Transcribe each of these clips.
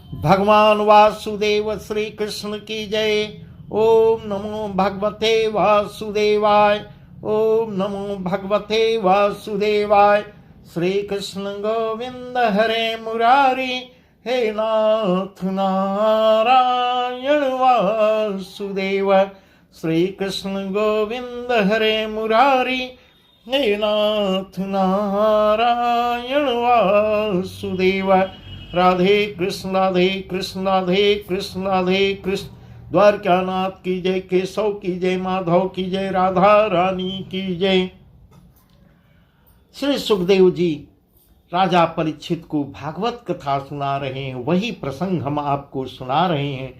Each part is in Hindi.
भगवान वासुदेव श्री कृष्ण की जय। ओम नमो भगवते वासुदेवाय। ओम नमो भगवते वासुदेवाय। श्री कृष्ण गोविंद हरे मुरारी, हे नाथ नारायण वासुदेव। श्री कृष्ण गोविंद हरे मुरारी, हे नाथ नारायण वासुदेव। राधे कृष्ण राधे कृष्ण राधे कृष्ण राधे कृष्ण। द्वारकानाथ की जय, केशव की जय, माधव की जय, राधा रानी की जय। श्री सुखदेव जी राजा परीक्षित को भागवत कथा सुना रहे हैं, वही प्रसंग हम आपको सुना रहे हैं।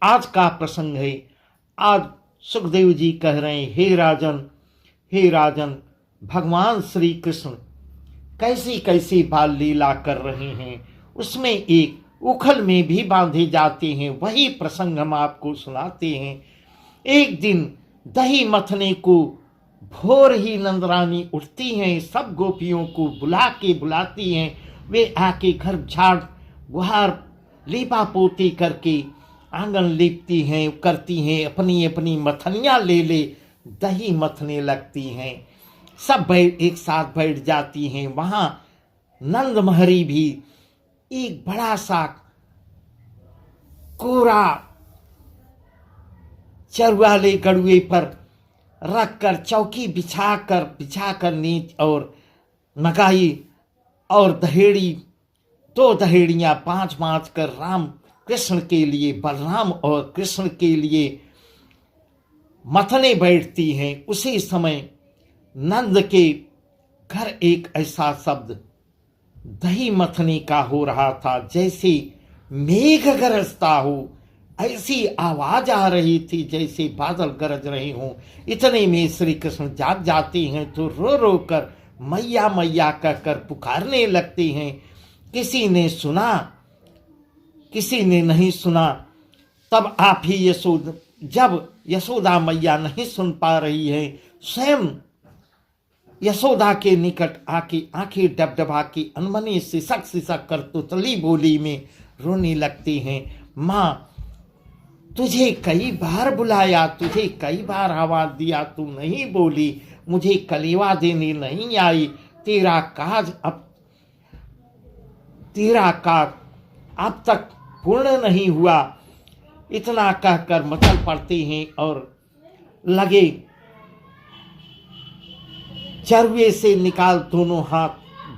आज का प्रसंग है, आज सुखदेव जी कह रहे हैं, हे राजन, भगवान श्री कृष्ण कैसी कैसी बाल लीला कर रहे हैं, उसमें एक उखल में भी बांधे जाते हैं, वही प्रसंग हम आपको सुनाते हैं। एक दिन दही मथने को भोर ही नंदरानी उठती हैं, सब गोपियों को बुलाती हैं। वे आके घर झाड़ बुहार लीपा पोती करके आंगन लीपती हैं, करती हैं, अपनी अपनी मथनियाँ ले दही मथने लगती हैं। सब एक साथ बैठ जाती हैं। वहाँ नंद महरी भी एक बड़ा सा कोरा चरवाले गड़ुए पर रखकर चौकी बिछाकर नीच और नगाई और दहेड़ी, 2 दहेड़ियां 5 कर राम कृष्ण के लिए, बलराम और कृष्ण के लिए मथने बैठती हैं। उसी समय नंद के घर एक ऐसा शब्द दही मथने का हो रहा था, जैसे मेघ गरजता हो, ऐसी आवाज आ रही थी जैसे बादल गरज रहे हों। इतने में श्री कृष्ण जाग जाते हैं तो रो रो कर मैया मैया कहकर पुकारने लगते हैं। किसी ने सुना, किसी ने नहीं सुना। तब आप ही जब यशोदा मैया नहीं सुन पा रही है, स्वयं यशोदा के निकट आके आंखें डबडबा के अनमनी सिसक कर तुतली बोली में रोने लगती हैं। माँ, तुझे कई बार बुलाया, तुझे कई बार आवाज दिया, तू नहीं बोली, मुझे कलेवा देने नहीं आई। तेरा काज अब तक पूर्ण नहीं हुआ। इतना कहकर मचल पड़ते हैं और लगे चरवे से निकाल दोनों हाथ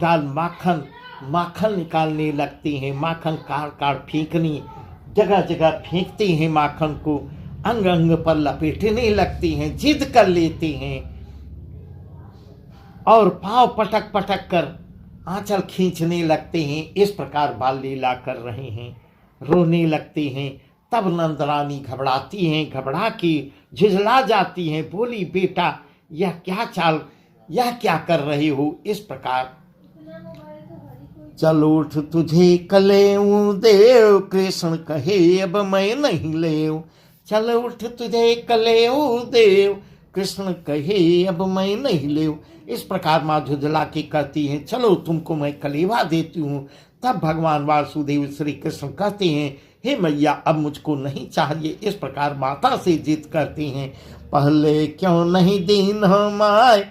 डाल माखन निकालने लगती हैं। माखन काट फेंकनी, जगह जगह फेंकती हैं माखन को, अंग अंग पर लपेटने लगती हैं, जिद कर लेती हैं और पांव पटक कर आंचल खींचने लगते हैं। इस प्रकार बाल लीला कर रहे हैं, रोने लगते हैं। तब नंदरानी घबराती हैं, घबरा के झुझला जाती हैं, बोली, बेटा यह क्या कर रहे हो? इस प्रकार, चल उठ तुझे कलेऊं देव, कृष्ण कहे अब मैं नहीं लेऊं। चल उठ तुझे कलेऊं देव, कृष्ण कहे अब मैं नहीं लेऊं। इस प्रकार माँ झुझला के कहती हैं, चलो तुमको मैं कलेवा देती हूँ। तब भगवान वासुदेव श्री कृष्ण कहते हैं, हे मैया, अब मुझको नहीं चाहिए। इस प्रकार माता से जिद करती हैं, पहले क्यों नहीं दीन हमाय,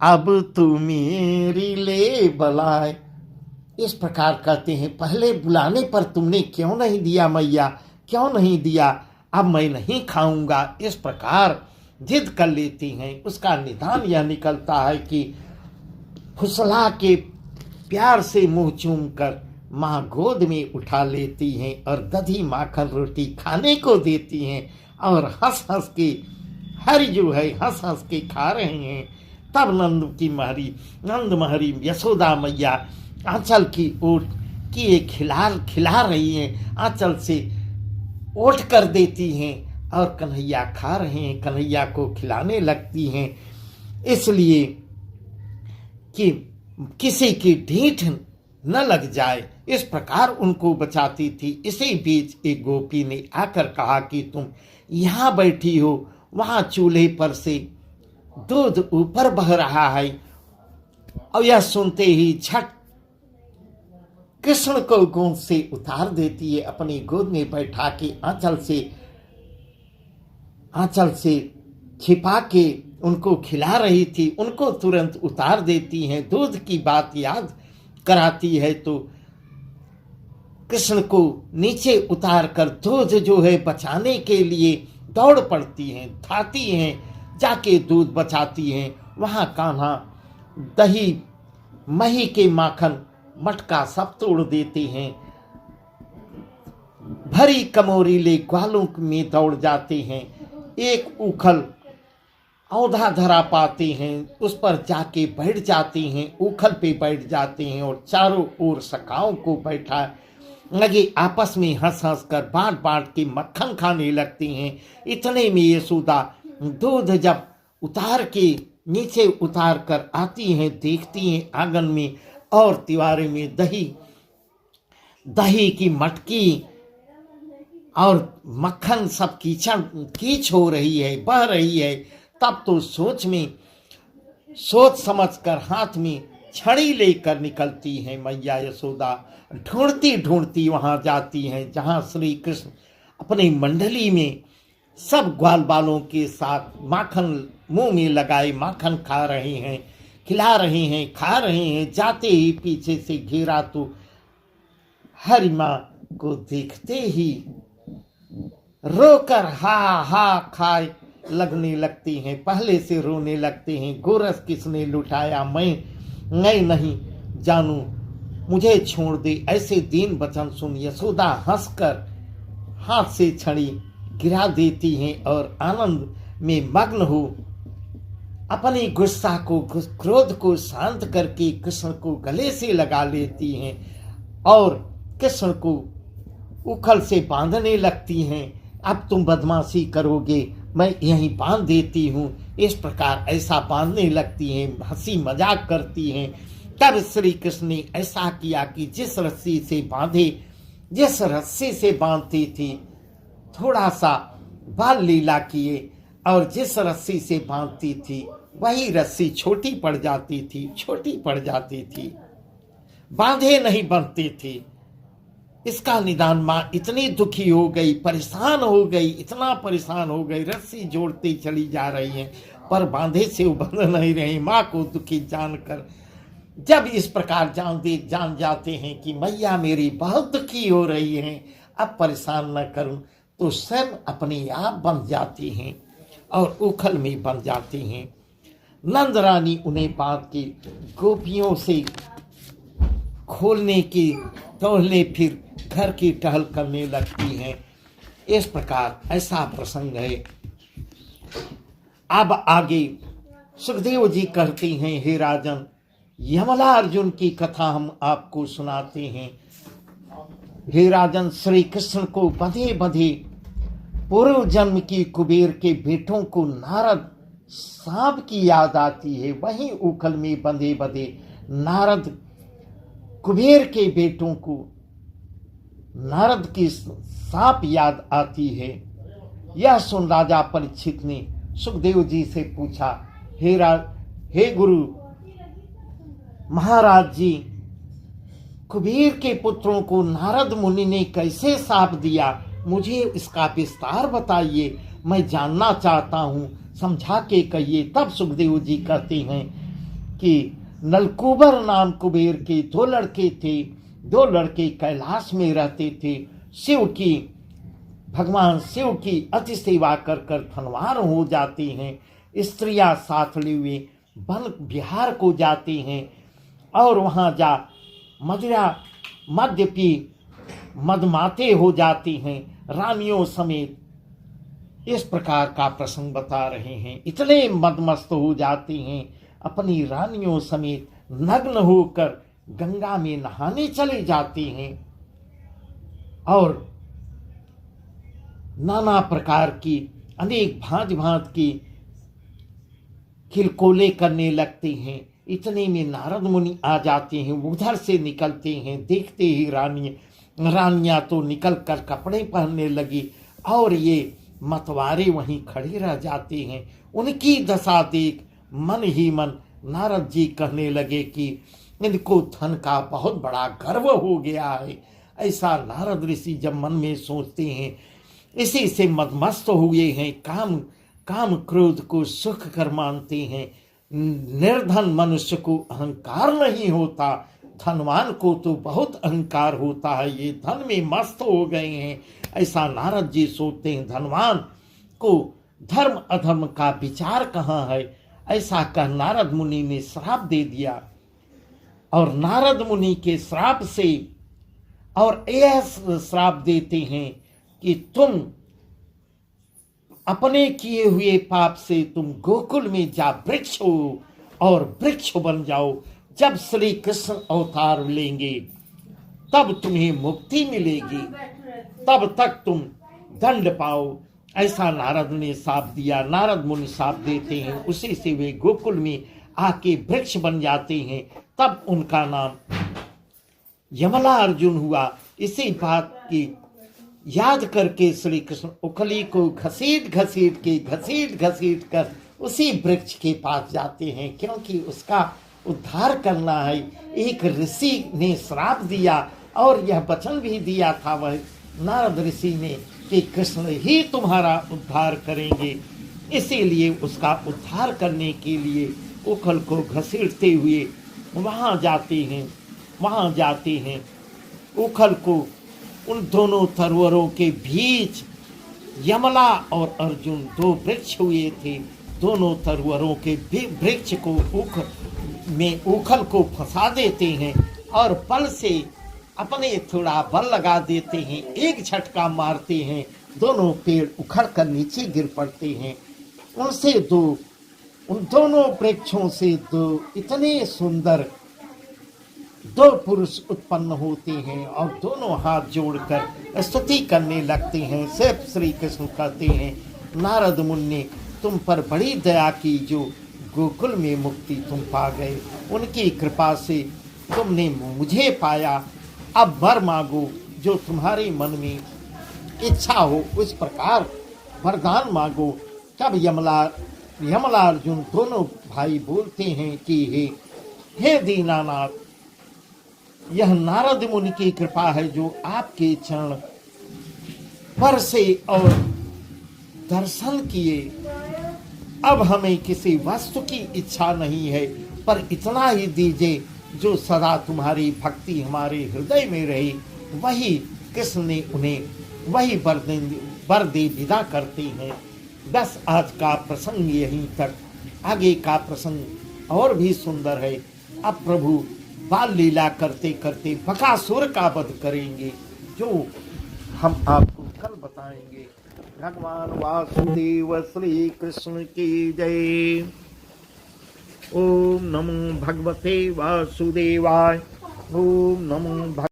अब तू मेरी ले बलाए। इस प्रकार कहते हैं, पहले बुलाने पर तुमने क्यों नहीं दिया मैया, क्यों नहीं दिया, अब मैं नहीं खाऊंगा। इस प्रकार जिद कर लेती हैं। उसका निदान यह निकलता है कि फुसला के प्यार से मुंह चूम कर माँ गोद में उठा लेती हैं और दधी माखन रोटी खाने को देती हैं और हंस हंस के हंस हंस के खा रहे हैं। तब नंद महरी यशोदा मैया आंचल की ओट की खिला रही हैं, आंचल से ओट कर देती हैं और कन्हैया खा रहे हैं, कन्हैया को खिलाने लगती हैं, इसलिए कि किसी की ढीठ न लग जाए। इस प्रकार उनको बचाती थी। इसी बीच एक गोपी ने आकर कहा कि तुम यहाँ बैठी हो, वहाँ चूल्हे पर से दूध ऊपर बह रहा है। और यह सुनते ही झट कृष्ण को गोद से उतार देती है, अपनी गोद में बैठा के आंचल से छिपा के उनको खिला रही थी, उनको तुरंत उतार देती हैं। दूध की बात याद कराती है तो कृष्ण को नीचे उतार कर दूध जो है बचाने के लिए दौड़ पड़ती हैं, धाती हैं, जाके दूध बचाती हैं। वहां कान्हा दही मही के माखन मटका सब तोड़ देते हैं, भरी कमोरी ले ग्वालों में दौड़ जाते हैं। एक उखल औधा धरा पाते हैं, उस पर जाके बैठ जाते हैं, उखल पे बैठ जाते हैं और चारों ओर सखाओं को बैठा लगे आपस में हंस हंस कर बांट के मक्खन खाने लगती हैं। इतने में यशोदा दूध जब उतार के नीचे उतार कर आती हैं, देखती हैं आंगन में और तिवारे में दही की मटकी और मक्खन सब कीच हो रही है, बह रही है। तब तो सोच समझ कर हाथ में छड़ी लेकर निकलती हैं मैया यशोदा। ढूंढती ढूंढती वहां जाती हैं जहां श्री कृष्ण अपनी मंडली में सब ग्वाल बालों के साथ माखन मुंह में लगाए माखन खा रहे हैं, खिला रहे हैं, खा रहे हैं। जाते ही पीछे से घेरा तो हरि माँ को देखते ही रोकर हा हा खाए लगने लगती हैं, पहले से रोने लगते हैं। गोरस किसने लुटाया, मैं नहीं जानू, मुझे छोड़ दे, ऐसे दीन वचन सुन। यशोदा हंसकर हाथ से छड़ी गिरा देती हैं और आनंद में मग्न हो अपनी गुस्सा को, क्रोध को शांत करके कृष्ण को गले से लगा लेती हैं और कृष्ण को उखल से बांधने लगती हैं। अब तुम बदमाशी करोगे, मैं यहीं बांध देती हूँ। इस प्रकार ऐसा बांधने लगती हैं, हंसी मजाक करती हैं। तब श्री कृष्ण ने ऐसा किया कि जिस रस्सी से बांधती थी थोड़ा सा बाल लीला किए और जिस रस्सी से बांधती थी वही रस्सी छोटी पड़ जाती थी, बांधे नहीं बनती थी। इसका निदान माँ इतनी दुखी हो गई, परेशान हो गई, इतना परेशान हो गई, रस्सी जोड़ती चली जा रही है पर बांधे से वो बंध नहीं रही। माँ को दुखी जानकर जब इस प्रकार जान जाते हैं कि मैया मेरी बहुत दुखी हो रही है, अब परेशान न करूं, तो स्वयं अपने आप बंध जाती हैं और उखल में बंध जाती हैं। नंद रानी उन्हें बांध के गोपियों से खोलने की टहलने फिर घर की टहल करने लगती हैं। इस प्रकार ऐसा प्रसंग है। अब आगे सुखदेव जी कहते हैं, हे राजन, यमला अर्जुन की कथा हम आपको सुनाते हैं। हे राजन, श्री कृष्ण को बंधे बंधे पूर्व जन्म की कुबेर के बेटों को नारद सांप की याद आती है। वहीं उखल में बंधे बंधे नारद कुबेर के बेटों को नारद की सांप याद आती है। यह सुन राजा परीक्षित ने सुखदेव जी से पूछा, हे गुरु महाराज जी, कुबेर के पुत्रों को नारद मुनि ने कैसे शाप दिया, मुझे इसका विस्तार बताइए, मैं जानना चाहता हूँ, समझा के कहिए। तब सुखदेव जी कहते हैं कि नलकूबर नाम कुबेर के दो लड़के थे। दो लड़के कैलाश में रहते थे। भगवान शिव की अति सेवा कर कर धनवान हो जाते हैं। स्त्रियां साथ लिए हुए वन बिहार को जाते हैं और वहां जा मद्य पी मदमाते हो जाती हैं रानियों समेत। इस प्रकार का प्रसंग बता रहे हैं। इतने मदमस्त हो जाते हैं, अपनी रानियों समेत नग्न होकर गंगा में नहाने चले जाते हैं और नाना प्रकार की अनेक भांति भांति की खिलकोले करने लगते हैं। इतने में नारद मुनि आ जाते हैं, उधर से निकलते हैं। देखते ही रानियां तो निकल कर कपड़े पहनने लगी और ये मतवारे वहीं खड़े रह जाते हैं। उनकी दशा देख मन ही मन नारद जी कहने लगे कि इनको धन का बहुत बड़ा गर्व हो गया है। ऐसा नारद ऋषि जब मन में सोचते हैं, इसी से मदमस्त हुए हैं, काम काम क्रोध को सुख कर मानते हैं। निर्धन मनुष्य को अहंकार नहीं होता, धनवान को तो बहुत अहंकार होता है, ये धन में मस्त हो गए हैं। ऐसा नारद जी सोचते हैं। धनवान को धर्म अधर्म का विचार कहाँ है, ऐसा कह नारद मुनि ने श्राप दे दिया। और नारद मुनि के श्राप से और यह श्राप देते हैं कि तुम अपने किए हुए पाप से तुम गोकुल में जा वृक्ष हो और वृक्ष बन जाओ। जब श्री कृष्ण अवतार लेंगे तब तुम्हें मुक्ति मिलेगी, तब तक तुम दंड पाओ। ऐसा नारद ने शाप दिया। नारद मुनि शाप देते हैं, उसी से वे गोकुल में आके वृक्ष बन जाते हैं। तब उनका नाम यमला अर्जुन हुआ। इसी बात की याद करके श्री कृष्ण उखली को घसीट घसीट कर उसी वृक्ष के पास जाते हैं, क्योंकि उसका उद्धार करना है। एक ऋषि ने श्राप दिया और यह वचन भी दिया था वह नारद ऋषि ने कि कृष्ण ही तुम्हारा उद्धार करेंगे। इसीलिए उसका उद्धार करने के लिए उखल को घसीटते हुए वहाँ जाते हैं। उखल को उन दोनों तरवरों के बीच यमला और अर्जुन दो वृक्ष हुए थे। दोनों तरवरों के वृक्ष को उखल को फंसा देते हैं और बल से अपने थोड़ा बल लगा देते हैं, एक झटका मारते हैं, दोनों पेड़ उखड़ कर नीचे गिर पड़ते हैं। उन दोनों वृक्षों से दो इतने सुंदर दो पुरुष उत्पन्न होते हैं और दोनों हाथ जोड़कर स्तुति करने लगते हैं। सिर्फ श्री कृष्ण कहते हैं, नारद मुनि तुम पर बड़ी दया की, जो गोकुल में मुक्ति तुम पा गए, उनकी कृपा से तुमने मुझे पाया। अब वर मांगो, जो तुम्हारे मन में इच्छा हो उस प्रकार वरदान मांगो। तब यमला अर्जुन दोनों भाई बोलते हैं कि हे दीनानाथ, यह नारद मुनि की कृपा है जो आपके चरण पर से और दर्शन किए। अब हमें किसी वस्तु की इच्छा नहीं है, पर इतना ही दीजिए जो सदा तुम्हारी भक्ति हमारे हृदय में रहे। वही कृष्ण ने उन्हें वही वर दे विदा करते हैं। बस आज का प्रसंग यहीं तक, आगे का प्रसंग और भी सुंदर है। अब प्रभु बाल लीला करते करते बकासुर का वध करेंगे, जो हम आपको कल बताएंगे। भगवान वासुदेव श्री कृष्ण की जय। ओम नमो भगवते वासुदेवाय। ओम नमो